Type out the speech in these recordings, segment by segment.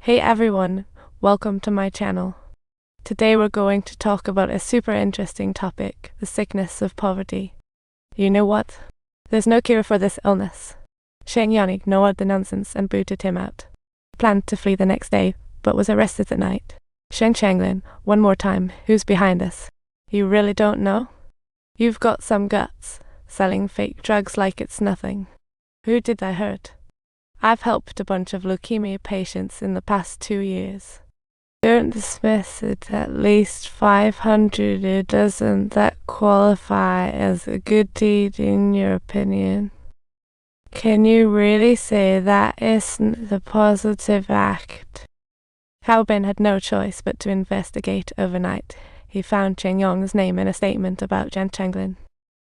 Hey everyone, welcome to my channel. Today we're going to talk about a super interesting topic, the sickness of poverty. You know what? There's no cure for this illness. Cheng ignored the nonsense and booted him out. He planned to flee the next day, but was arrested that night. Changlin, one more time, who's behind this? You really don't know? You've got some guts, selling fake drugs like it's nothing. Who did I hurt? I've helped a bunch of leukemia patients in the past 2 years. Don't dismiss it, at least 500. Doesn't that qualify as a good deed in your opinion? Can you really say that isn't the positive act? Calvin had no choice but to investigate overnight. He found Cheng Yong's name in a statement about Changlin.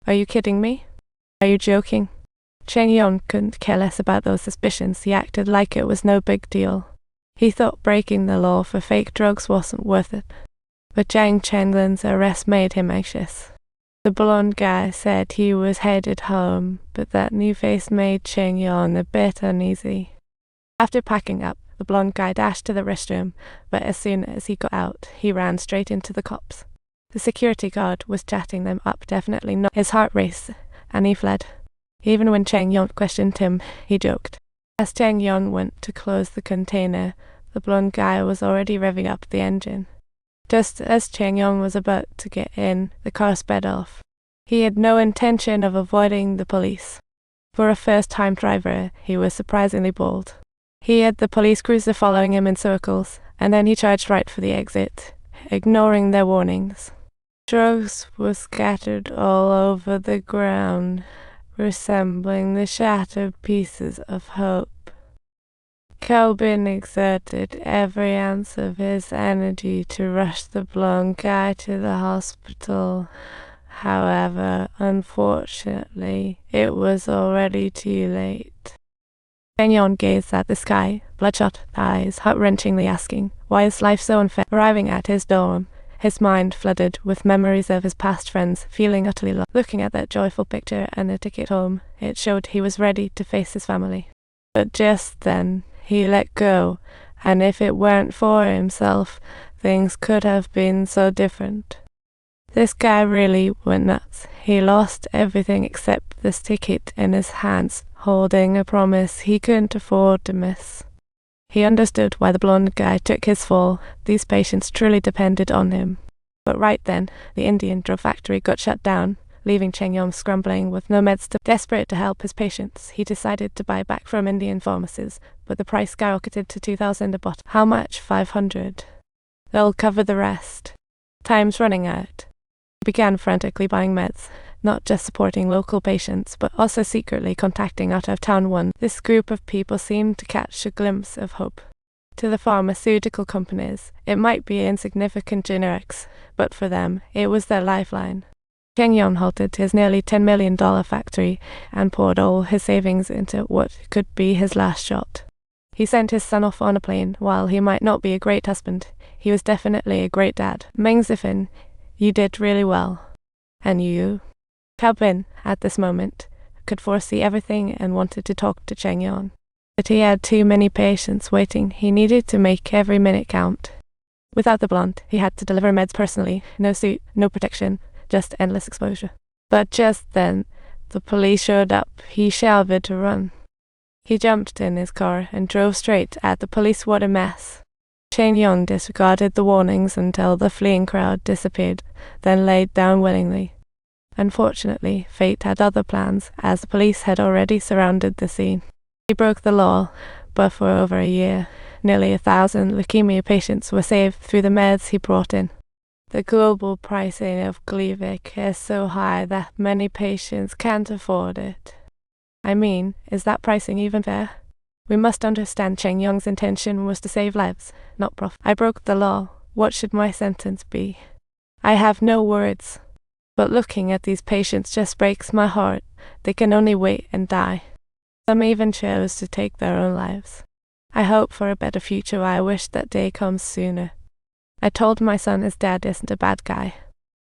Are you kidding me? Are you joking? Cheng Yong couldn't care less about those suspicions. He acted like it was no big deal. He thought breaking the law for fake drugs wasn't worth it. But Changlin's arrest made him anxious. The blonde guy said he was headed home, but that new face made Cheng Yong a bit uneasy. After packing up, the blonde guy dashed to the restroom, but as soon as he got out, he ran straight into the cops. The security guard was chatting them up, definitely not. His heart raced, and he fled. Even when Cheng Yong questioned him, he joked. As Cheng Yong went to close the container, the blonde guy was already revving up the engine. Just as Cheng Yong was about to get in, the car sped off. He had no intention of avoiding the police. For a first-time driver, he was surprisingly bold. He had the police cruiser following him in circles, and then he charged right for the exit, ignoring their warnings. Drugs were scattered all over the ground, resembling the shattered pieces of hope. Calvin exerted every ounce of his energy to rush the blonde guy to the hospital. However, unfortunately, it was already too late. Cheng gazed at the sky, bloodshot eyes heart-wrenchingly asking, why is life so unfair? Arriving at his dorm, his mind flooded with memories of his past friends, feeling utterly lost. Looking at that joyful picture and the ticket home, it showed he was ready to face his family. But just then, he let go, and if it weren't for himself, things could have been so different. This guy really went nuts. He lost everything except this ticket in his hands, holding a promise he couldn't afford to miss. He understood why the blonde guy took his fall. These patients truly depended on him. But right then, the Indian drug factory got shut down, leaving Cheng Yong scrambling with no meds. Desperate to help his patients, he decided to buy back from Indian pharmacies, but the price skyrocketed to 2,000 a bottle. How much? 500. They'll cover the rest. Time's running out. He began frantically buying meds, not just supporting local patients, but also secretly contacting out-of-town ones. This group of people seemed to catch a glimpse of hope. To the pharmaceutical companies, it might be insignificant generics, but for them, it was their lifeline. Cheng Yong halted his nearly $10 million factory and poured all his savings into what could be his last shot. He sent his son off on a plane. While he might not be a great husband, he was definitely a great dad. Meng Zifin, you did really well. And you? Calvin, at this moment, could foresee everything and wanted to talk to Cheng Yong. But he had too many patients waiting. He needed to make every minute count. Without the blonde, he had to deliver meds personally. No suit, no protection, just endless exposure. But just then, the police showed up. He shouted to run. He jumped in his car and drove straight at the police. What a mess. Cheng Yong disregarded the warnings until the fleeing crowd disappeared, then laid down willingly. Unfortunately, fate had other plans, as the police had already surrounded the scene. He broke the law, but for over a year, nearly 1,000 leukemia patients were saved through the meds he brought in. The global pricing of Gleevec is so high that many patients can't afford it. I mean, is that pricing even fair? We must understand Cheng Yong's intention was to save lives, not profit. I broke the law. What should my sentence be? I have no words. But looking at these patients just breaks my heart. They can only wait and die. Some even chose to take their own lives. I hope for a better future. I wish that day comes sooner. I told my son his dad isn't a bad guy.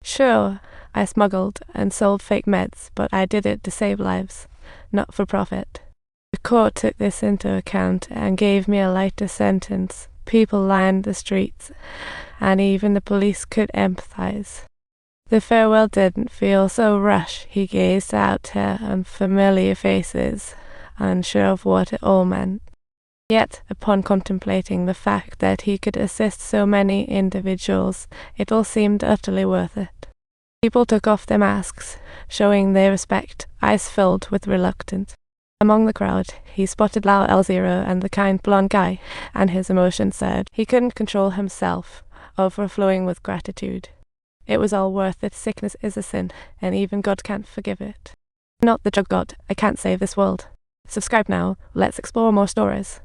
Sure, I smuggled and sold fake meds, but I did it to save lives, not for profit. The court took this into account and gave me a lighter sentence, People lined the streets, and even the police could empathize. The farewell didn't feel so rushed. He gazed out at unfamiliar faces, unsure of what it all meant. Yet, upon contemplating the fact that he could assist so many individuals, it all seemed utterly worth it. People took off their masks, showing their respect, eyes filled with reluctance. Among the crowd, he spotted Lao L0 and the kind blonde guy, and his emotion said he couldn't control himself, overflowing with gratitude. It was all worth it. Sickness is a sin, and even God can't forgive it. I'm not the drug god. I can't save this world. Subscribe now. Let's explore more stories.